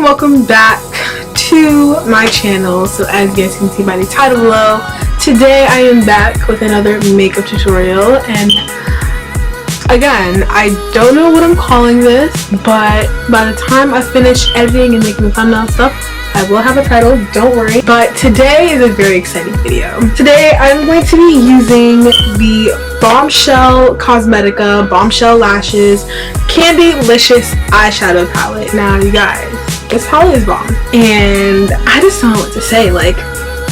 and welcome back to my channel. So as you guys can see by the title below, today I am back with another makeup tutorial, and again, I don't know what I'm calling this, but by the time I finish editing and making the thumbnail stuff, I will have a title, don't worry. But today is a very exciting video. Today I'm going to be using the Bombshell Cosmetica Bombshell Lashes Candylicious Eyeshadow Palette. Now you guys, this palette is bomb, and I just don't know what to say. Like,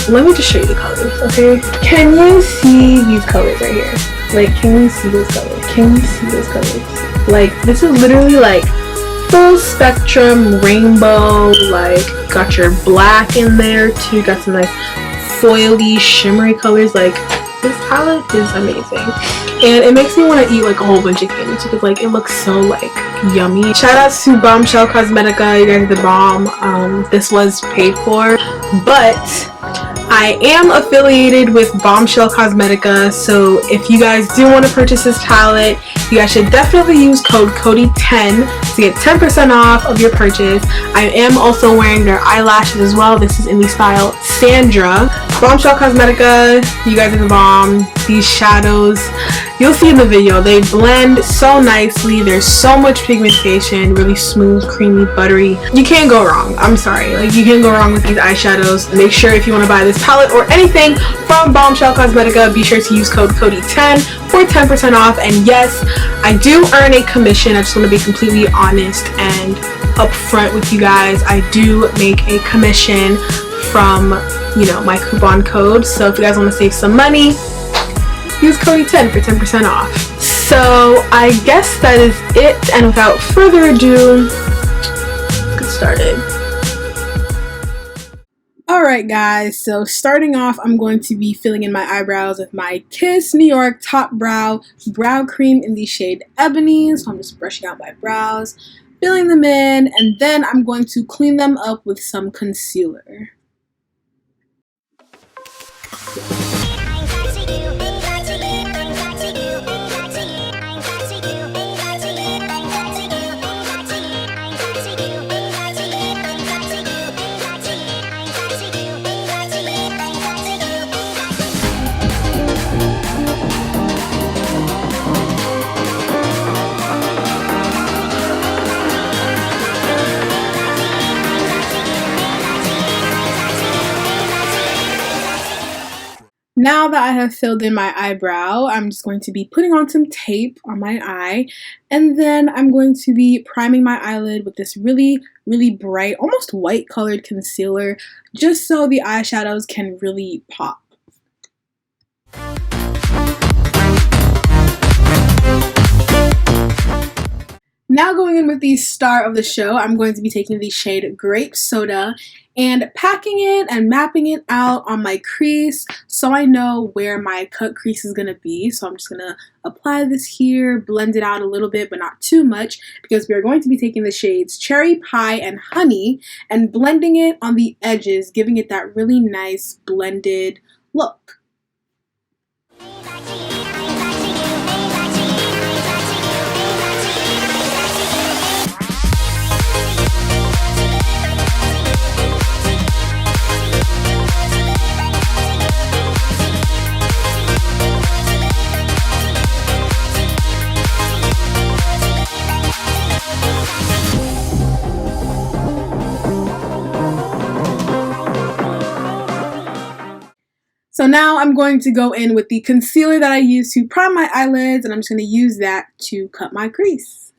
let me just show you the colors, okay? Can you see these colors right here? Like, can you see those colors? Can you see those colors? Like, this is literally like full spectrum rainbow. Like, got your black in there too, got some nice foily shimmery colors. Like, this palette is amazing, and it makes me want to eat like a whole bunch of candy because like it looks so like yummy. Shout out to Bombshell Cosmetica, you guys are the bomb. This was paid for, but I am affiliated with Bombshell Cosmetica, so if you guys do want to purchase this palette, you guys should definitely use code Kodi10 to get 10% off of your purchase. I am also wearing their eyelashes as well. This is in the style Sandra. Bombshell Cosmetica, you guys are the bomb. These shadows, you'll see in the video, they blend so nicely. There's so much pigmentation, really smooth, creamy, buttery. You can't go wrong. I'm sorry, like, you can't go wrong with these eyeshadows. Make sure if you want to buy this palette or anything from Bombshell Cosmetica, be sure to use code Kodi10 for 10% off. And yes, I do earn a commission. I just want to be completely honest and upfront with you guys. I do make a commission from, you know, my coupon code. So if you guys want to save some money, use Kodi10 for 10% off. So I guess that is it, and without further ado, let's get started. Alright guys, so starting off, I'm going to be filling in my eyebrows with my Kiss New York Top Brow Cream in the shade Ebony. So I'm just brushing out my brows, filling them in, and then I'm going to clean them up with some concealer. Now that I have filled in my eyebrow, I'm just going to be putting on some tape on my eye, and then I'm going to be priming my eyelid with this really, really bright, almost white colored concealer, just so the eyeshadows can really pop. Now going in with the star of the show, I'm going to be taking the shade Grape Soda and packing it and mapping it out on my crease so I know where my cut crease is going to be. So I'm just going to apply this here, blend it out a little bit, but not too much, because we are going to be taking the shades Cherry Pie and Honey and blending it on the edges, giving it that really nice blended look. So now I'm going to go in with the concealer that I used to prime my eyelids, and I'm just going to use that to cut my crease.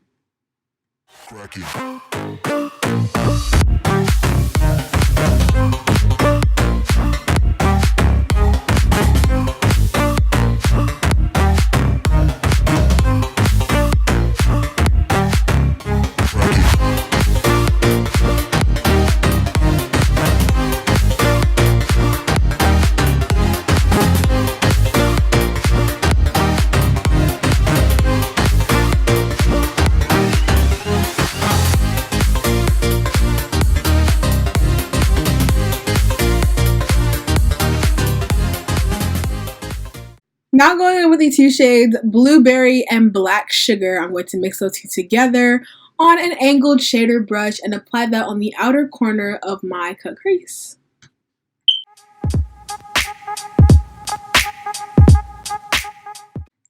Now going in with the two shades Blueberry and Black Sugar, I'm going to mix those two together on an angled shader brush and apply that on the outer corner of my cut crease.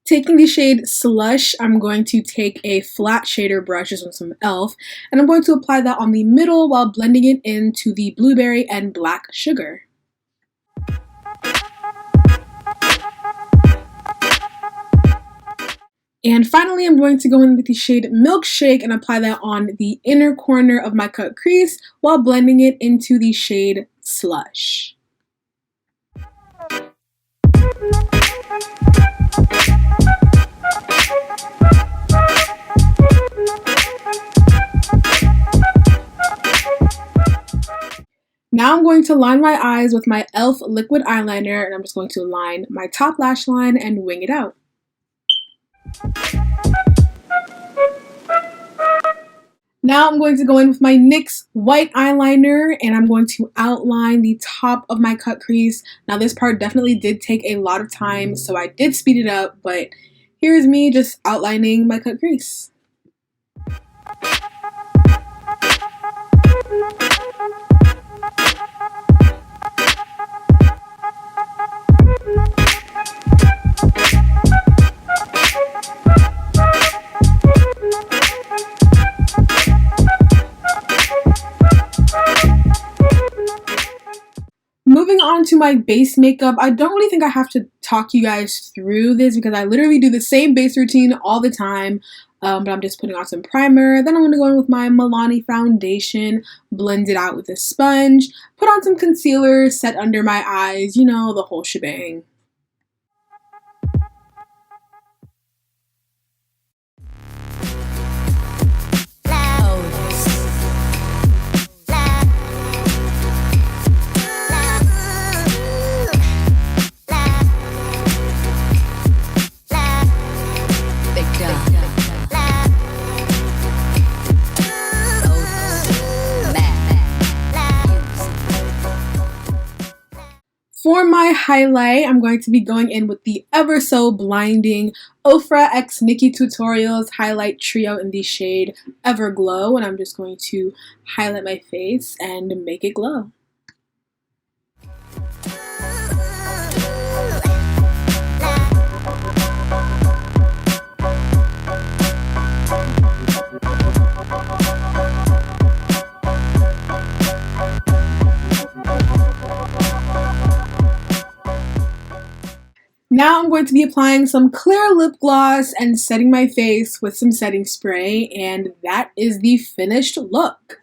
Taking the shade Slush, I'm going to take a flat shader brush, this one's from e.l.f., and I'm going to apply that on the middle while blending it into the blueberry and black sugar. And finally, I'm going to go in with the shade Milkshake and apply that on the inner corner of my cut crease while blending it into the shade Slush. Now I'm going to line my eyes with my e.l.f. liquid eyeliner, and I'm just going to line my top lash line and wing it out. Now I'm going to go in with my NYX white eyeliner, and I'm going to outline the top of my cut crease. Now this part definitely did take a lot of time, so I did speed it up, but here's me just outlining my cut crease. Moving on to my base makeup, I don't really think I have to talk you guys through this because I literally do the same base routine all the time, but I'm just putting on some primer. Then I'm going to go in with my Milani foundation, blend it out with a sponge, put on some concealer, set under my eyes, you know, the whole shebang. For my highlight, I'm going to be going in with the ever so blinding Ofra x Nikki Tutorials highlight trio in the shade Everglow, and I'm just going to highlight my face and make it glow. Now I'm going to be applying some clear lip gloss and setting my face with some setting spray, and that is the finished look.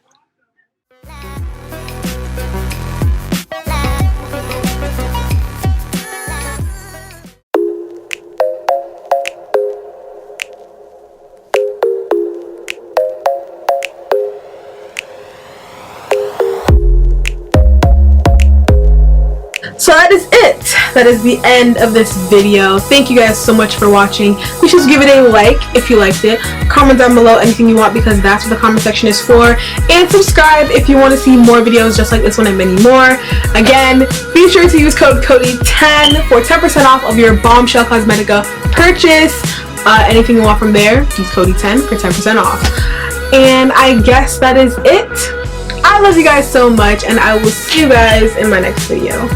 So that is it. That is the end of this video. Thank you guys so much for watching. Please just give it a like if you liked it. Comment down below anything you want because that's what the comment section is for. And subscribe if you want to see more videos just like this one and many more. Again, be sure to use code Kodi10 for 10% off of your Bombshell Cosmetica purchase. Anything you want from there, use Kodi10 for 10% off. And I guess that is it. I love you guys so much, and I will see you guys in my next video.